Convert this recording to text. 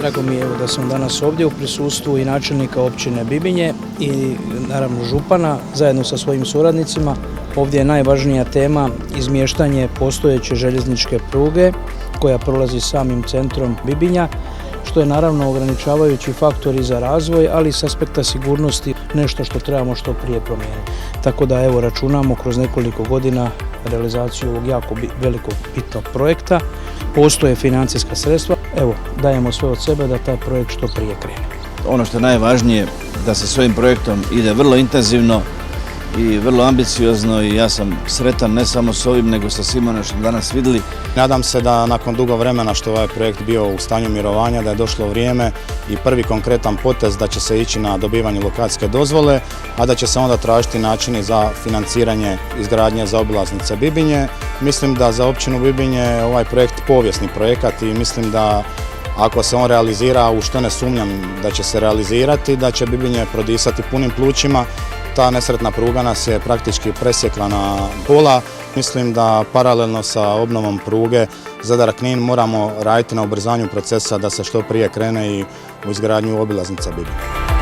Drago mi je evo da sam danas ovdje u prisustvu i načelnika općine Bibinje i naravno župana zajedno sa svojim suradnicima. Ovdje je najvažnija tema izmještanje postojeće željezničke pruge koja prolazi samim centrom Bibinja, što je naravno ograničavajući faktor i za razvoj, ali i s aspekta sigurnosti nešto što trebamo što prije promijeniti. Tako da evo računamo kroz nekoliko godina realizaciju ovog jako velikog bitnog projekta. Postoje financijska sredstva, evo dajemo sve od sebe da taj projekt što prije krene. Ono što je najvažnije da se s ovim projektom ide vrlo intenzivno i vrlo ambiciozno i ja sam sretan ne samo s ovim nego sa svima ono što danas vidjeli. Nadam se da nakon dugo vremena što ovaj projekt bio u stanju mirovanja da je došlo vrijeme i prvi konkretan potez da će se ići na dobivanje lokacijske dozvole, a da će se onda tražiti načini za financiranje izgradnje zaobilaznice Bibinje. Mislim da za općinu Bibinje ovaj projekt povijesni projekat i mislim da ako se on realizira, u što ne sumnjam da će se realizirati, da će Bibinje prodisati punim plućima. Ta nesretna pruga nas je praktički presjekla na pola. Mislim da paralelno sa obnovom pruge Zadar-Knin moramo raditi na ubrzanju procesa da se što prije krene i u izgradnju obilaznice Bibinje.